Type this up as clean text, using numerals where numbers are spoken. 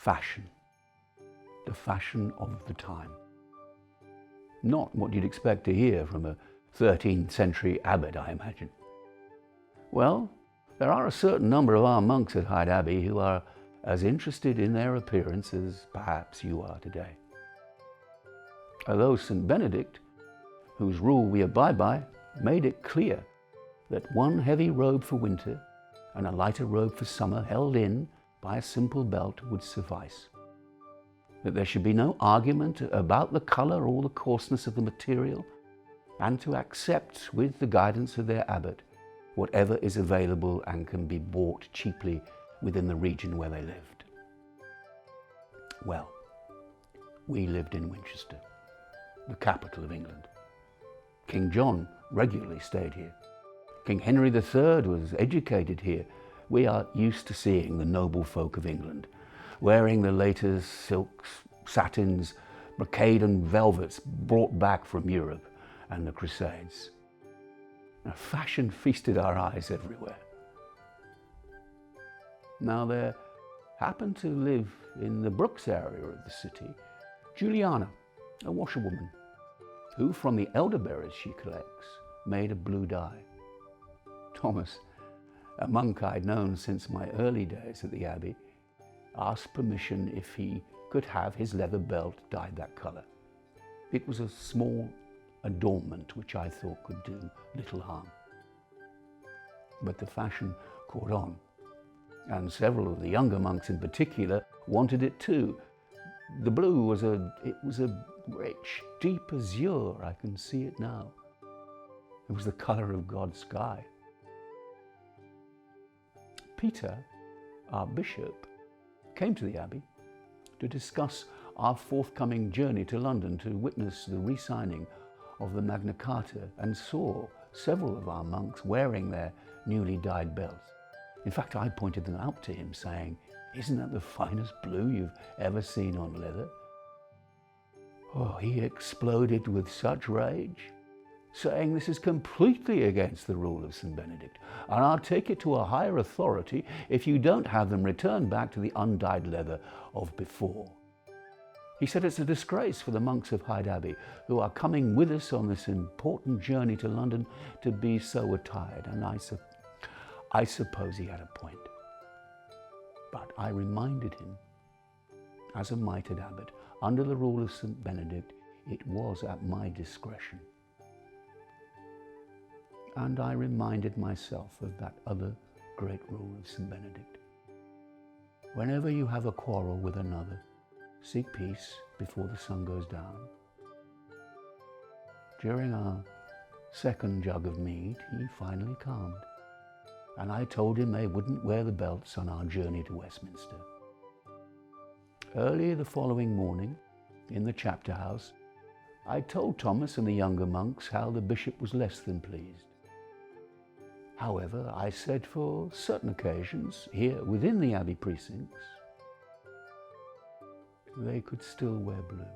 fashion, the fashion of the time. Not what you'd expect to hear from a 13th century abbot, I imagine. Well, there are a certain number of our monks at Hyde Abbey who are as interested in their appearance as perhaps you are today. Although St. Benedict, whose rule we abide by, made it clear that one heavy robe for winter and a lighter robe for summer held in by a simple belt would suffice. That there should be no argument about the colour or the coarseness of the material, and to accept, with the guidance of their abbot, whatever is available and can be bought cheaply within the region where they lived. Well, we lived in Winchester, the capital of England. King John regularly stayed here. King Henry III was educated here. We are used to seeing the noble folk of England wearing the latest silks, satins, brocade and velvets brought back from Europe and the Crusades. Now, fashion feasted our eyes everywhere. Now, there happened to live in the Brooks area of the city Juliana, a washerwoman, who from the elderberries she collects made a blue dye. Thomas, a monk I'd known since my early days at the Abbey, asked permission if he could have his leather belt dyed that colour. It was a small adornment which I thought could do little harm. But the fashion caught on, and several of the younger monks in particular wanted it too. The blue was a rich, deep azure. I can see it now. It was the colour of God's sky. Peter, our bishop, came to the Abbey to discuss our forthcoming journey to London to witness the re-signing of the Magna Carta, and saw several of our monks wearing their newly dyed belts. In fact, I pointed them out to him, saying, "Isn't that the finest blue you've ever seen on leather?" Oh, he exploded with such rage, saying this is completely against the rule of St. Benedict, and I'll take it to a higher authority if you don't have them returned back to the undyed leather of before. He said it's a disgrace for the monks of Hyde Abbey, who are coming with us on this important journey to London, to be so attired, and I suppose he had a point. But I reminded him, as a mitred abbot, under the rule of St. Benedict, it was at my discretion. And I reminded myself of that other great rule of St. Benedict. Whenever you have a quarrel with another, seek peace before the sun goes down. During our second jug of mead, he finally calmed, and I told him they wouldn't wear the belts on our journey to Westminster. Early the following morning, in the chapter house, I told Thomas and the younger monks how the bishop was less than pleased. However, I said for certain occasions, here within the Abbey precincts, they could still wear blue.